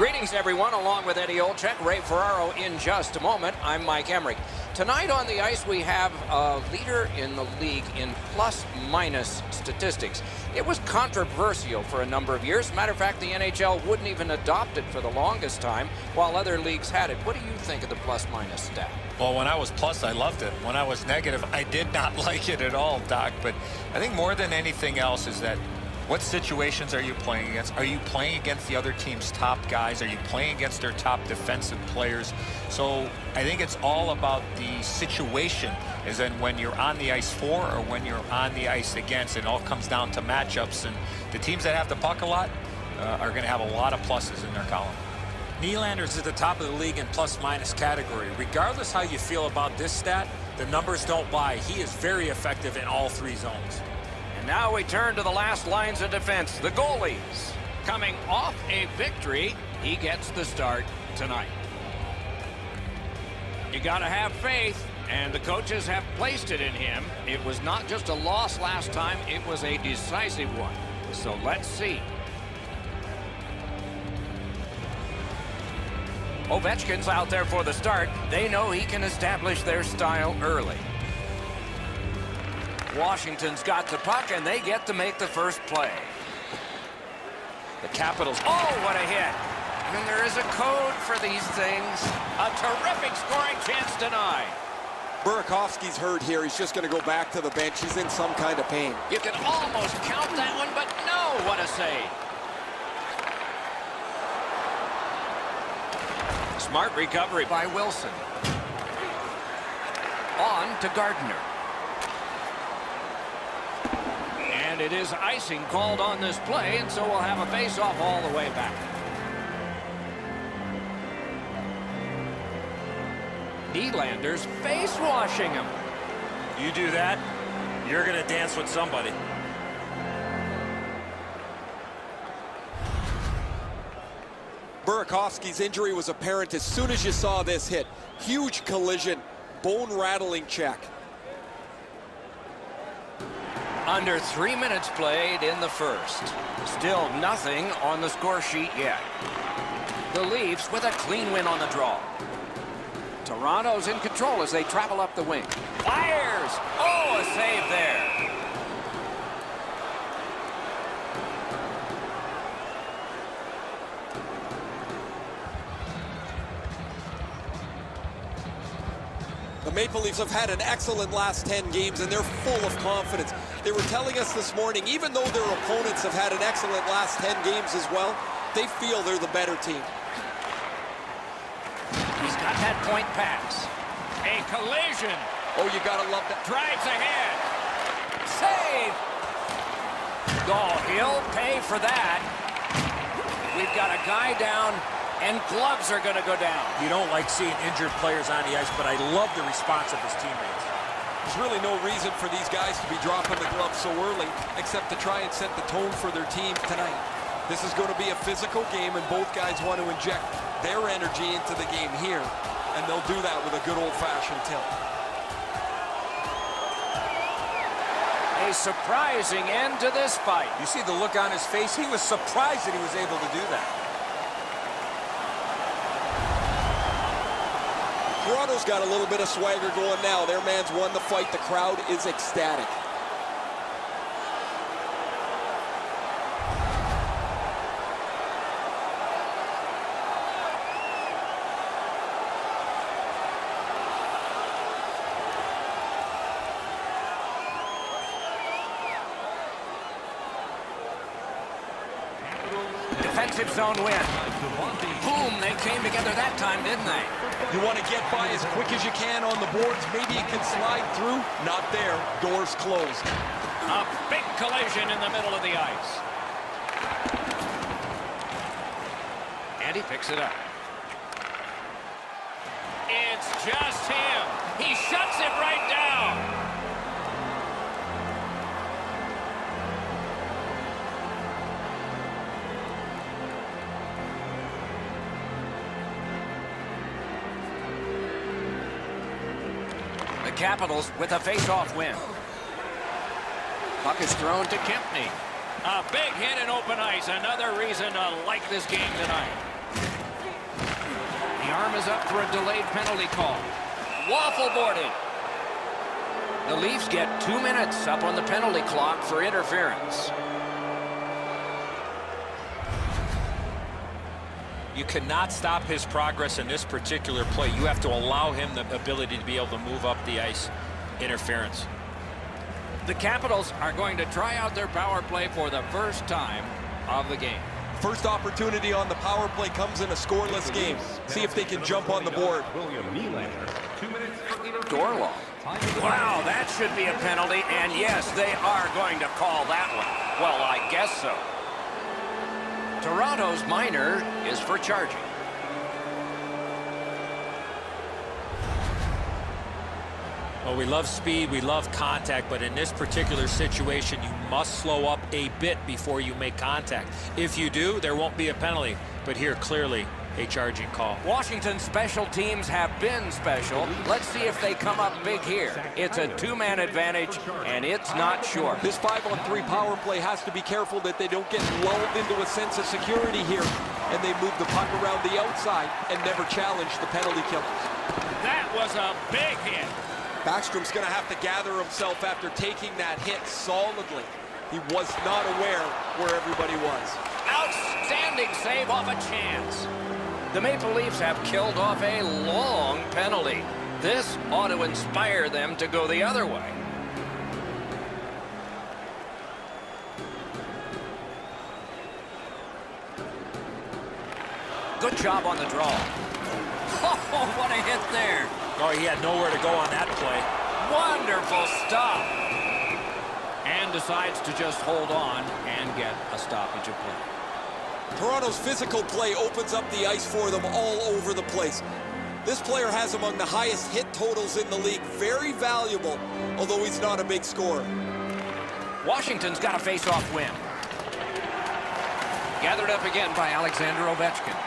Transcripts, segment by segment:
Greetings, everyone. Along with Eddie Olczyk, Ray Ferraro in just a moment. I'm Mike Emrick. Tonight on the ice, we have a leader in the league in plus-minus statistics. It was controversial for a number of years. Matter of fact, the NHL wouldn't even adopt it for the longest time, while other leagues had it. What do you think of the plus-minus stat? Well, when I was plus, I loved it. When I was negative, I did not like it at all, Doc. But I think more than anything else is that what situations are you playing against? Are you playing against the other team's top guys? Are you playing against their top defensive players? So I think it's all about the situation, as in when you're on the ice for or when you're on the ice against. It all comes down to matchups, and the teams that have the puck a lot are going to have a lot of pluses in their column. Nylander's at the top of the league in plus-minus category. Regardless how you feel about this stat, the numbers don't lie. He is very effective in all three zones. And now we turn to the last lines of defense, the goalies. Coming off a victory, he gets the start tonight. You got to have faith, and the coaches have placed it in him. It was not just a loss last time, it was a decisive one. So let's see. Ovechkin's out there for the start. They know he can establish their style early. Washington's got the puck, and they get to make the first play. The Capitals, oh, what a hit. And there is a code for these things. A terrific scoring chance denied. Burakovsky's hurt here. He's just going to go back to the bench. He's in some kind of pain. You can almost count that one, but no, what a save. Smart recovery by Wilson. On to Gardiner. And it is icing called on this play, and so we'll have a face-off all the way back. Nylander's face-washing him. You do that, you're going to dance with somebody. Burakovsky's injury was apparent as soon as you saw this hit. Huge collision, bone-rattling check. Under 3 minutes played in the first. Still nothing on the score sheet yet. The Leafs with a clean win on the draw. Toronto's in control as they travel up the wing. Fires! Oh, a save there. The Maple Leafs have had an excellent last 10 games, and they're full of confidence. They were telling us this morning, even though their opponents have had an excellent last 10 games as well, they feel they're the better team. He's got that point pass. A collision. Oh, you gotta love that. Drives ahead. Save. Oh, he'll pay for that. We've got a guy down, and gloves are going to go down. You don't like seeing injured players on the ice, but I love the response of his teammates. There's really no reason for these guys to be dropping the gloves so early, except to try and set the tone for their team tonight. This is going to be a physical game, and both guys want to inject their energy into the game here, and they'll do that with a good old-fashioned tilt. A surprising end to this fight. You see the look on his face? He was surprised that he was able to do that. Toronto's got a little bit of swagger going now. Their man's won the fight. The crowd is ecstatic. Defensive zone win. Boom, they came together that time, didn't they? You want to get by as quick as you can on the boards. Maybe you can slide through. Not there. Doors closed. A big collision in the middle of the ice. And he picks it up. It's just him. He shuts it right down. The Capitals with a face-off win. Puck is thrown to Kempny. A big hit in open ice. Another reason to like this game tonight. arm is up for a delayed penalty call. Waffle boarded. The Leafs get 2 minutes up on the penalty clock for interference. You cannot stop his progress in this particular play. You have to allow him the ability to be able to move up the ice. Interference. The Capitals are going to try out their power play for the first time of the game. First opportunity on the power play comes in a scoreless game. See if they can jump on the board. Dorloff. Wow, that should be a penalty, and yes, they are going to call that one. Well, I guess so. Toronto's minor is for charging. Well, we love speed, we love contact, but in this particular situation, you must slow up a bit before you make contact. If you do, there won't be a penalty, but here, clearly, a charging call. Washington's special teams have been special. Let's see if they come up big here. It's a two-man advantage, and it's not short. This 5-on-3 power play has to be careful that they don't get lulled into a sense of security here, and they move the puck around the outside and never challenge the penalty killers. That was a big hit. Backstrom's going to have to gather himself after taking that hit solidly. He was not aware where everybody was. Outstanding save off a chance. The Maple Leafs have killed off a long penalty. This ought to inspire them to go the other way. Good job on the draw. Oh, what a hit there. Oh, he had nowhere to go on that play. Wonderful stop. And decides to just hold on and get a stoppage of play. Toronto's physical play opens up the ice for them all over the place. This player has among the highest hit totals in the league. Very valuable, although he's not a big scorer. Washington's got a face-off win. Gathered up again by Alexander Ovechkin.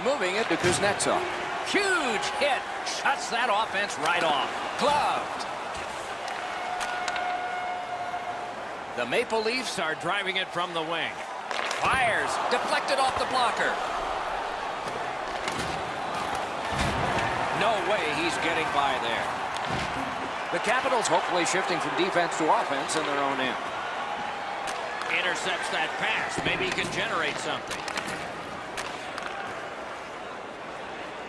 Moving it to Kuznetsov. Huge hit. Shuts that offense right off. Gloved. The Maple Leafs are driving it from the wing. Fires. Deflected off the blocker. No way he's getting by there. The Capitals hopefully shifting from defense to offense in their own end. Intercepts that pass. Maybe he can generate something.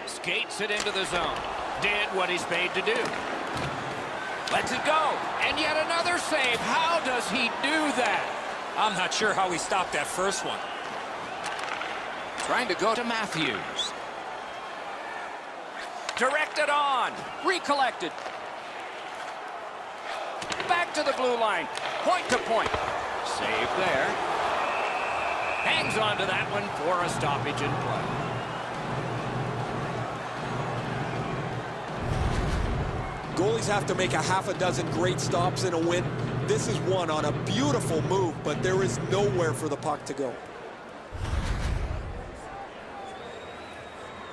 Skates it into the zone. Did what he's paid to do. Lets it go. And yet another save. How does he do that? I'm not sure how he stopped that first one. Trying to go to Matthews. Directed on. Recollected. Back to the blue line. Point to point. Save there. Hangs on to that one for a stoppage in play. Goalies have to make a half a dozen great stops in a win. This is one on a beautiful move, but there is nowhere for the puck to go.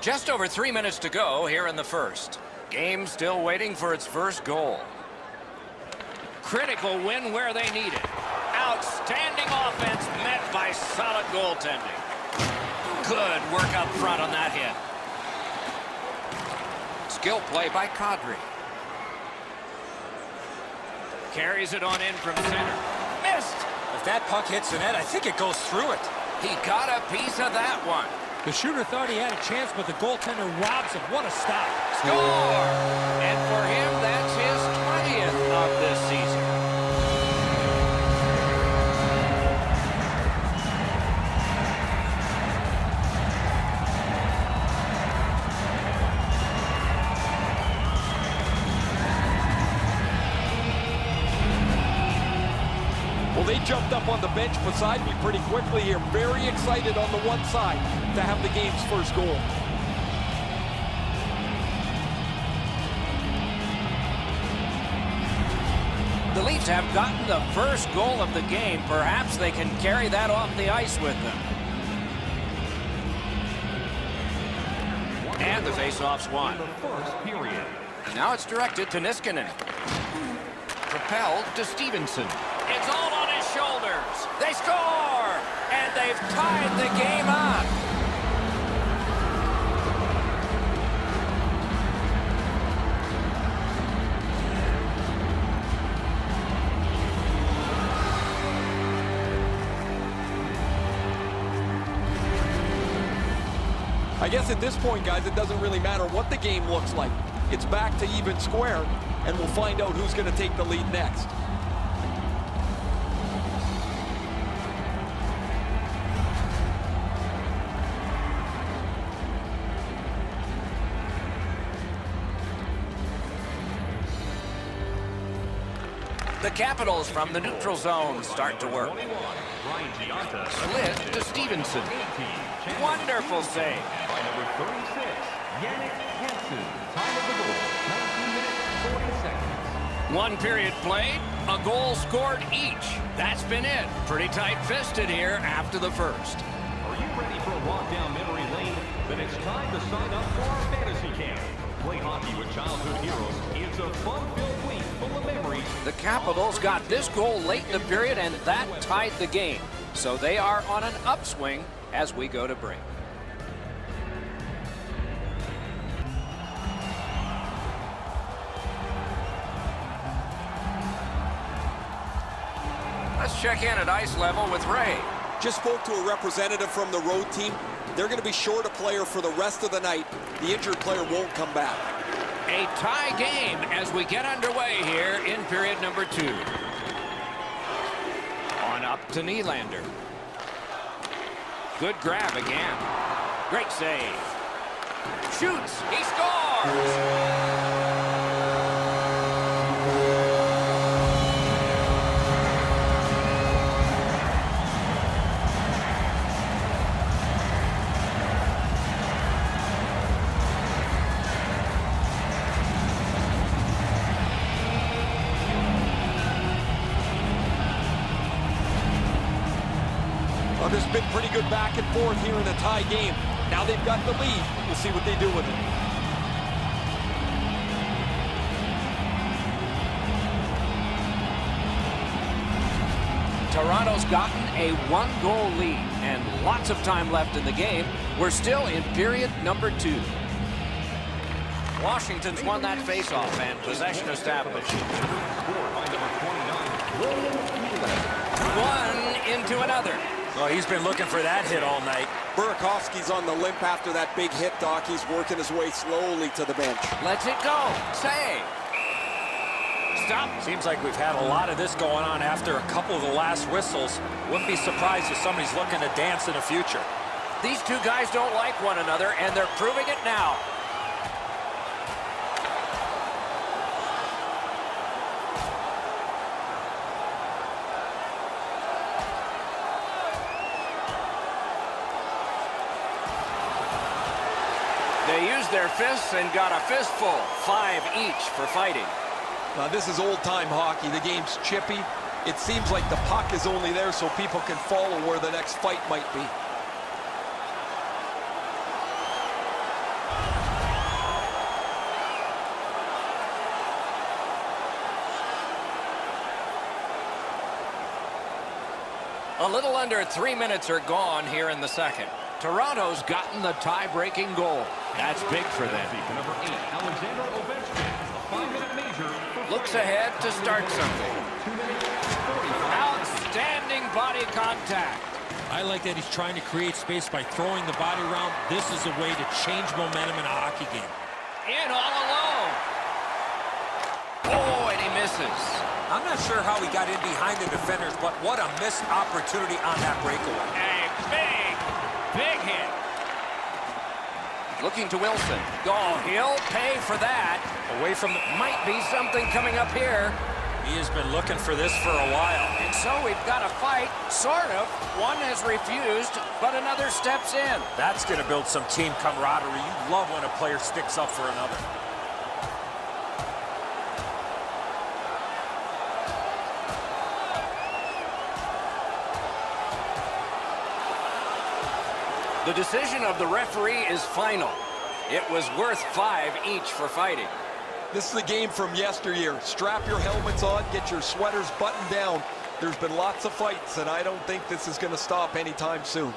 Just over 3 minutes to go here in the first. Game still waiting for its first goal. Critical win where they need it. Outstanding offense met by solid goaltending. Good work up front on that hit. Skill play by Kadri. Carries it on in from center. Missed! If that puck hits the net, I think it goes through it. He got a piece of that one. The shooter thought he had a chance, but the goaltender robs him. What a stop. Score! And for him, that's his 20th of this season. Well, they jumped up on the bench beside me pretty quickly here. Very excited on the one side to have the game's first goal. The Leafs have gotten the first goal of the game. Perhaps they can carry that off the ice with them. And the faceoff's won. Now it's directed to Niskanen. Propelled to Stevenson. It's all on his shoulders. They score! And they've tied the game up. guess at this point, guys, it doesn't really matter what the game looks like. It's back to even square, and we'll find out who's going to take the lead next. The Capitals from the neutral zone start to work. Slid to Stevenson. Wonderful save. By number 36, Yannick Hansen. Time of the goal, 19 minutes, 40 seconds. One period played, a goal scored each. That's been it. Pretty tight-fisted here after the first. Are you ready for a walk down memory lane? Then it's time to sign up for our fantasy camp. Play hockey with childhood heroes. It's a fun-filled week full of memories. The Capitals got this goal late in the period, and that tied the game. So they are on an upswing as we go to break. Let's check in at ice level with Ray. Just spoke to a representative from the road team. They're going to be short a player for the rest of the night. The injured player won't come back. A tie game as we get underway here in period number 2. On up to Nylander. Good grab again. Great save. Shoots. He scores. Well, there's been pretty good back and forth here in a tie game. Now they've got the lead. We'll see what they do with it. Toronto's gotten a 1-goal lead and lots of time left in the game. We're still in period number 2. Washington's won that faceoff and possession established. One into another. Well, he's been looking for that hit all night. Burakovsky's on the limp after that big hit, Doc. He's working his way slowly to the bench. Lets it go. Save. Stop. Seems like we've had a lot of this going on after a couple of the last whistles. Wouldn't be surprised if somebody's looking to dance in the future. These two guys don't like one another, and they're proving it now. They used their fists and got a fistful. 5 each for fighting. Now, this is old-time hockey. The game's chippy. It seems like the puck is only there so people can follow where the next fight might be. A little under 3 minutes are gone here in the second. Toronto's gotten the tie-breaking goal. That's big for them. Number 8, Alexander Ovechkin, a 5-minute major. Looks ahead to start something. 2 minutes, 45. Outstanding body contact. I like that he's trying to create space by throwing the body around. This is a way to change momentum in a hockey game. In all alone. Oh, and he misses. I'm not sure how he got in behind the defenders, but what a missed opportunity on that breakaway. A big hit. Looking to Wilson. Oh, he'll pay for that. Away from the... Might be something coming up here. He has been looking for this for a while. And so we've got a fight, sort of. One has refused, but another steps in. That's going to build some team camaraderie. You love when a player sticks up for another. The decision of the referee is final. It was worth 5 each for fighting. This is the game from yesteryear. Strap your helmets on, get your sweaters buttoned down. There's been lots of fights, and I don't think this is going to stop anytime soon.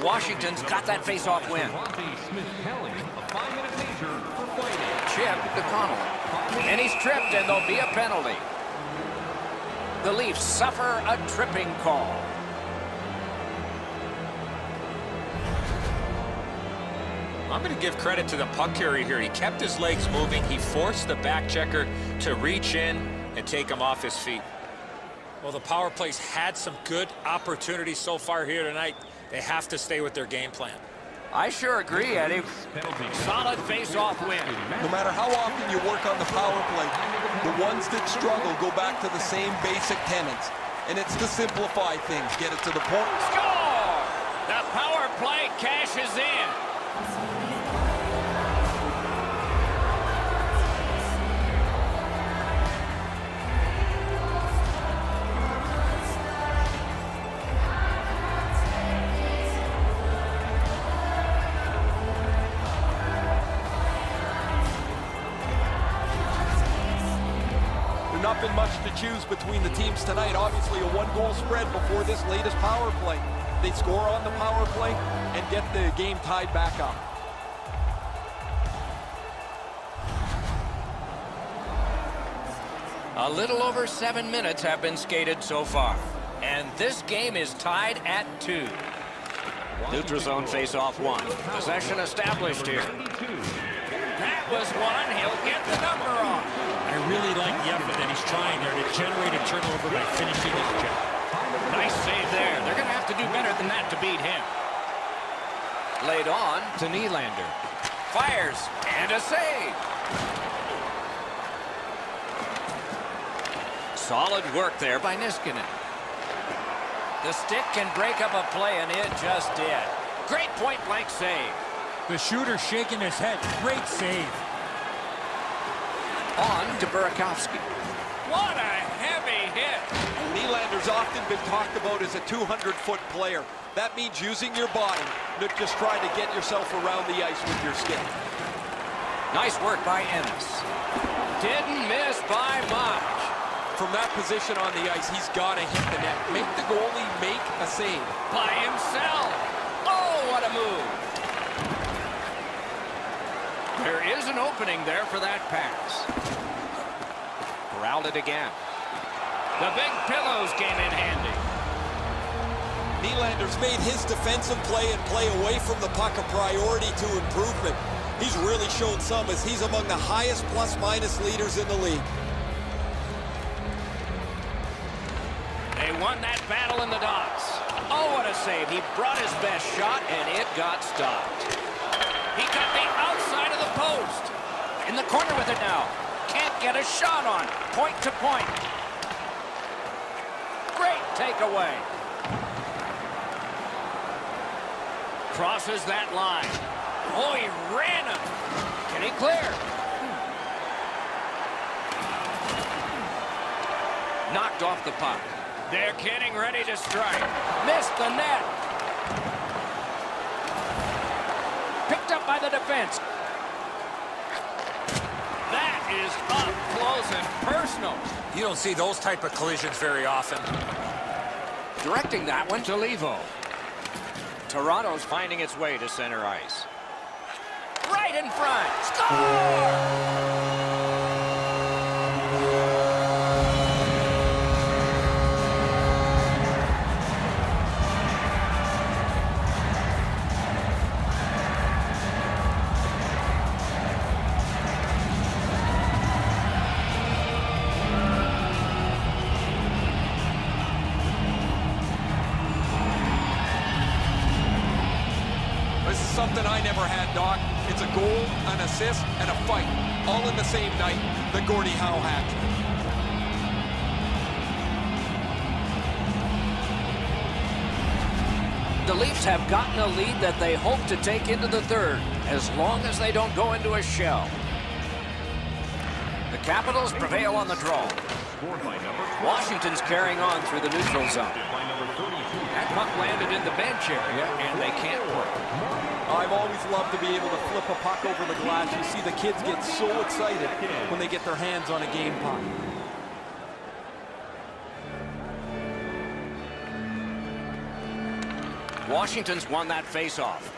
Washington's got that face-off win. Smith-Pelly, a 5-minute major for fighting. Chip to Connolly. And he's tripped, and there'll be a penalty. The Leafs suffer a tripping call. I'm going to give credit to the puck carrier here. He kept his legs moving. He forced the back checker to reach in and take him off his feet. Well, the power play's had some good opportunities so far here tonight. They have to stay with their game plan. I sure agree, Eddie. Solid face-off win. No matter how often you work on the power play, the ones that struggle go back to the same basic tenets. And it's to simplify things. Get it to the point. Score! The power play cashes in. Not been much to choose between the teams tonight. Obviously a one-goal spread before this latest power play. They score on the power play and get the game tied back up. A little over 7 minutes have been skated so far. And this game is tied at 2. Neutral zone face-off 1. Possession established here. That was one. He'll get the number on. I really like the effort that he's trying there to generate a turnover by finishing his check. Nice save there. They're going to have to do better than that to beat him. Laid on to Nylander. Fires and a save. Solid work there by Niskanen. The stick can break up a play, and it just did. Great point-blank save. The shooter shaking his head. Great save. On to Burakovsky. What a heavy hit. Nylander's often been talked about as a 200-foot player. That means using your body, not just trying to get yourself around the ice with your stick. Nice work by Ennis. Didn't miss by much. From that position on the ice, he's got to hit the net. Make the goalie make a save. By himself. Oh, what a move. There is an opening there for that pass. Corralled it again. The big pillows came in handy. Nylander's made his defensive play and play away from the puck a priority to improvement. He's really shown some as he's among the highest plus-minus leaders in the league. They won that battle in the docks. Oh, what a save. He brought his best shot, and it got stopped. He got the outside of the post. In the corner with it now. Can't get a shot on. Point to point. Great takeaway. Crosses that line. Oh, he ran him. Can he clear? Knocked off the puck. They're getting ready to strike. Missed the net. Picked up by the defense. That is up close and personal. You don't see those type of collisions very often. Directing that one to Levo. Toronto's finding its way to center ice. Right in front. Score! Something I never had, Doc. It's a goal, an assist, and a fight. All in the same night. The Gordie Howe hat trick. The Leafs have gotten a lead that they hope to take into the third, as long as they don't go into a shell. The Capitals prevail on the draw. Washington's carrying on through the neutral zone. That puck landed in the bench area, and they can't work. I've always loved to be able to flip a puck over the glass. You see the kids get so excited when they get their hands on a game puck. Washington's won that face-off.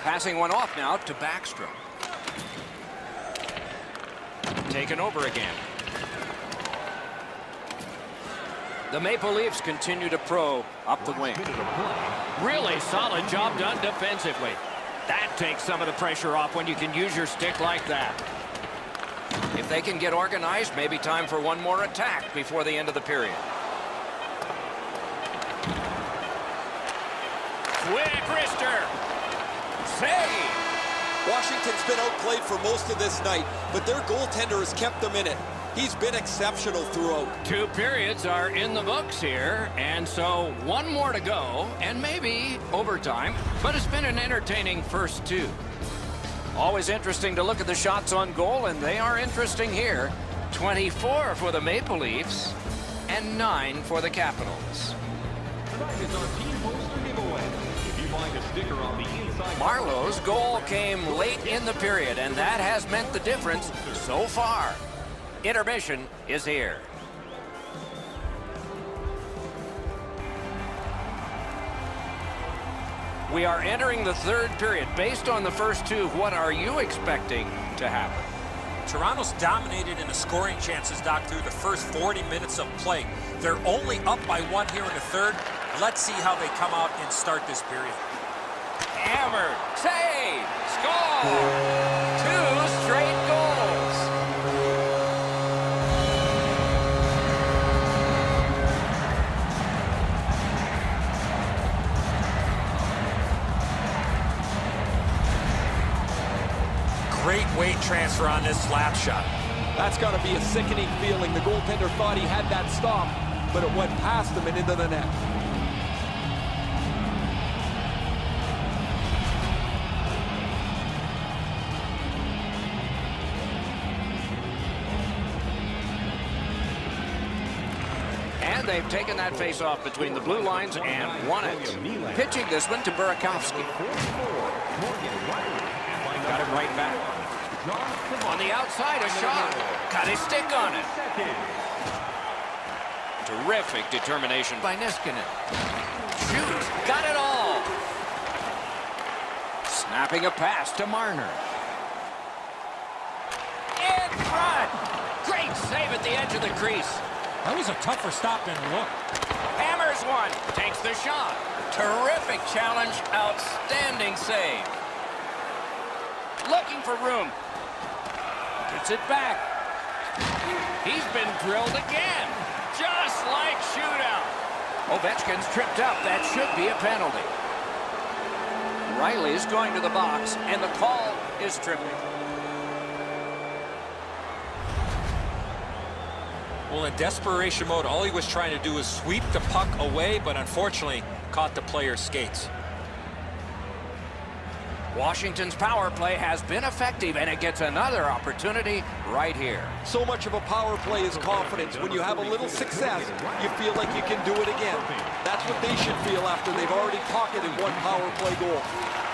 Passing one off now to Backstrom. Taken over again. The Maple Leafs continue to probe up the wing. Really solid job done defensively. That takes some of the pressure off when you can use your stick like that. If they can get organized, maybe time for one more attack before the end of the period. Quick wrister. Save! Washington's been outplayed for most of this night, but their goaltender has kept them in it. He's been exceptional throughout. 2 periods are in the books here, and so one more to go, and maybe overtime, but it's been an entertaining first 2. Always interesting to look at the shots on goal, and they are interesting here. 24 for the Maple Leafs and 9 for the Capitals. Tonight is our team poster giveaway. If you find a sticker on the inside... Marlowe's goal came late in the period, and that has meant the difference so far. Intermission is here. We are entering the 3rd period. Based on the first 2, what are you expecting to happen? Toronto's dominated in the scoring chances, Doc, through the first 40 minutes of play. They're only up by 1 here in the 3rd. Let's see how they come out and start this period. Hammered, save, score! 2 straight goals. Great weight transfer on this slap shot. That's got to be a sickening feeling. The goaltender thought he had that stop, but it went past him and into the net. And they've taken that face-off between the blue lines and won it. Pitching this one to Burakovsky. Got it right back. On the outside, a shot. Got his stick on it. Terrific determination by Niskanen. Shoots. Got it all. Snapping a pass to Marner. In front. Great save at the edge of the crease. That was a tougher stop than it looked. Hammers one. Takes the shot. Terrific challenge. Outstanding save. Looking for room. Gets it back. He's been drilled again. Just like shootout. Ovechkin's tripped up. That should be a penalty. Riley's going to the box, and the call is tripping. Well, in desperation mode, all he was trying to do was sweep the puck away, but unfortunately caught the player's skates. Washington's power play has been effective, and it gets another opportunity right here. So much of a power play is confidence. When you have a little success, you feel like you can do it again. That's what they should feel after they've already pocketed 1 power play goal.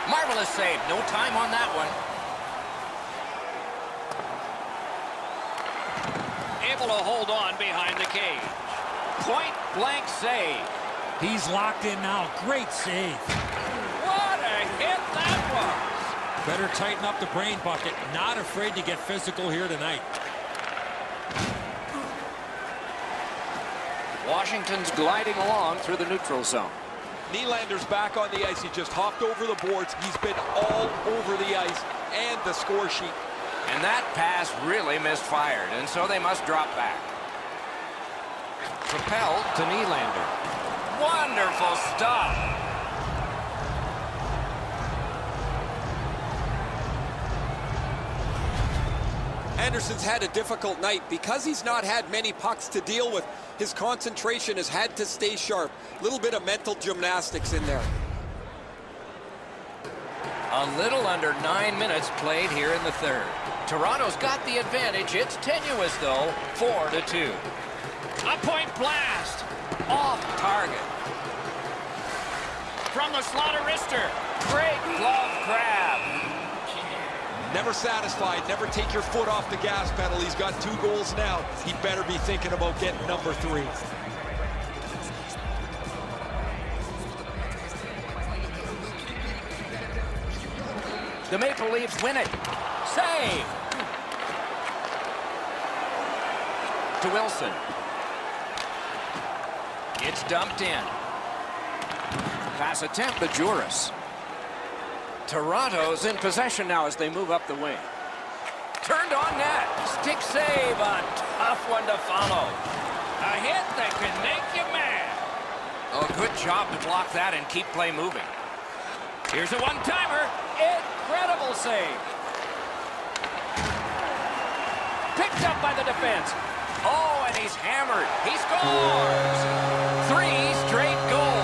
Marvelous save. No time on that one. Able to hold on behind the cage. Point blank save. He's locked in now. Great save. What a hit that was. Better tighten up the brain bucket. Not afraid to get physical here tonight. Washington's gliding along through the neutral zone. Nylander's back on the ice. He just hopped over the boards. He's been all over the ice and the score sheet. And that pass really misfired, and so they must drop back. Propelled to Nylander. Wonderful stop. Anderson's had a difficult night. Because he's not had many pucks to deal with, his concentration has had to stay sharp. A little bit of mental gymnastics in there. A little under 9 minutes played here in the 3rd. Toronto's got the advantage. It's tenuous, though, 4-2. A point blast. Off target. From the slot of wrister. Great glove grab. Never satisfied. Never take your foot off the gas pedal. He's got 2 goals now. He'd better be thinking about getting number 3. The Maple Leafs win it. Save. To Wilson. It's dumped in. Pass attempt to Juris. Toronto's in possession now as they move up the wing. Turned on net. Stick save. A tough one to follow. A hit that can make you mad. Oh, good job to block that and keep play moving. Here's a one-timer. Incredible save. Picked up by the defense. Oh, and he's hammered. He scores. 3 straight goals.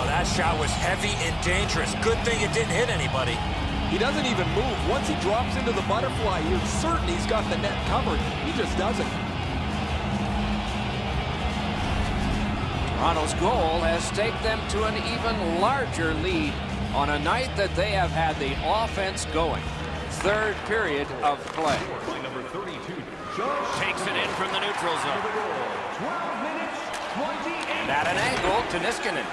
That shot was heavy and dangerous. Good thing it didn't hit anybody. He doesn't even move. Once he drops into the butterfly, you're certain he's got the net covered. He just doesn't. Toronto's goal has taken them to an even larger lead on a night that they have had the offense going. Third period of play. By number 32, Takes it in from the neutral zone. 12 minutes, 28. And at an angle to Niskanen.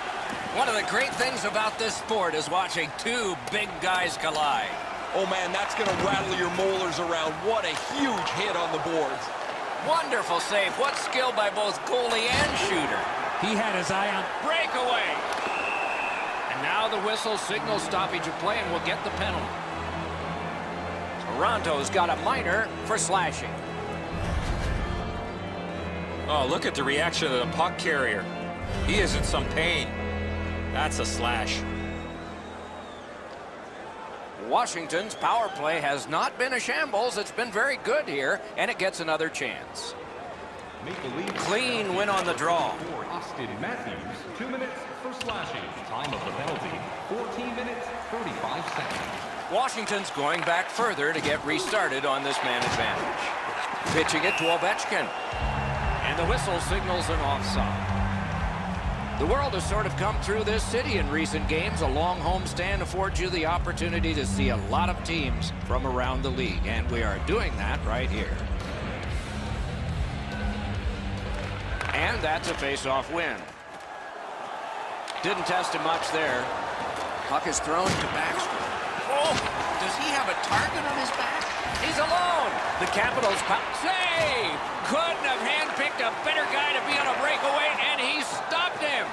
One of the great things about this sport is watching two big guys collide. Oh, man, that's going to rattle your molars around. What a huge hit on the boards. Wonderful save. What skill by both goalie and shooter. He had his eye on Breakaway. And now the whistle signals stoppage of play and will get the penalty. Toronto's got a minor for slashing. Oh, look at the reaction of the puck carrier. He is in some pain. That's a slash. Washington's power play has not been a shambles. It's been very good here, and it gets another chance. Maple Leafs. Clean win on the draw. For Austin Matthews, 2 minutes for slashing. Time of the penalty, 14 minutes, 35 seconds. Washington's going back further to get restarted on this man advantage. Pitching it to Ovechkin. And the whistle signals an offside. The world has sort of come through this city in recent games. A long homestand affords you the opportunity to see a lot of teams from around the league, and we are doing that right here. And that's a face-off win. Didn't test him much there. Puck is thrown to Backstrom. Oh, does he have a target on his back? He's alone. The Capitals save. Couldn't have handpicked a better guy to be on a breakaway, and he stopped him.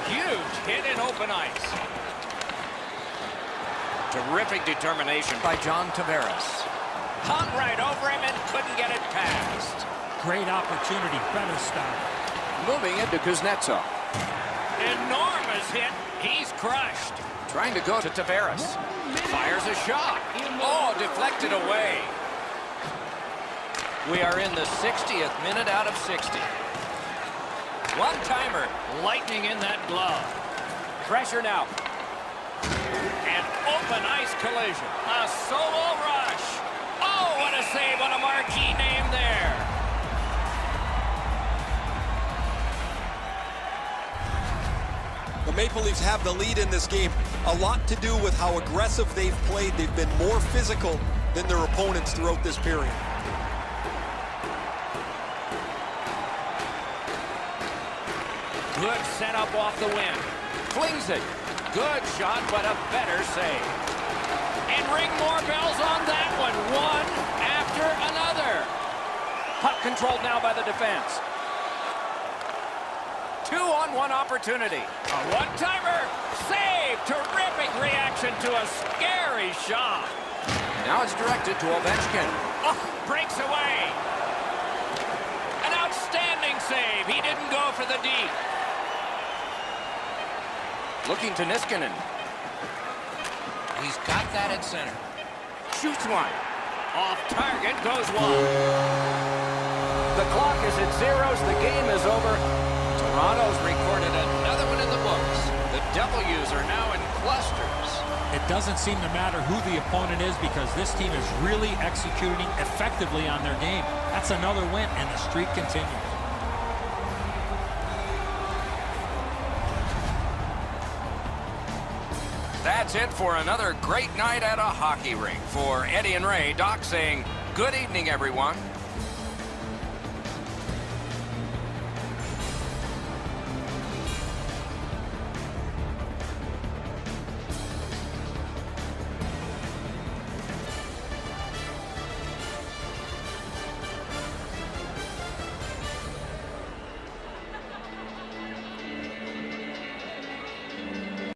Huge hit in open ice. Terrific determination by John Tavares. Hung right over him and couldn't get it past. great opportunity. Better stop. Moving it to Kuznetsov. Enormous hit. He's crushed. Trying to go to Tavares. Fires a shot. Oh, deflected away. We are in the 60th minute out of 60. One-timer. Lightning in that glove. Pressure now. An open ice collision. A solo rush. Oh, what a save on a marquee name there. The Maple Leafs have the lead in this game. A lot to do with how aggressive they've played. They've been more physical than their opponents throughout this period. Good setup off the wing. Flings it. Good shot, but a better save. And ring more bells on that one. One after another. Puck controlled now by the defense. 2-on-1 opportunity. A one-timer. Save. Terrific reaction to a scary shot. Now it's directed to Ovechkin. Oh, breaks away. An outstanding save. He didn't go for the deep. Looking to Niskanen. He's got that at center. Shoots one. Off target goes one. The clock is at zeros. The game is over. Toronto's recorded another one in the books. The W's are now in clusters. It doesn't seem to matter who the opponent is because this team is really executing effectively on their game. That's another win, and the streak continues. That's it for another great night at a hockey rink. For Eddie and Ray, Doc saying good evening, everyone.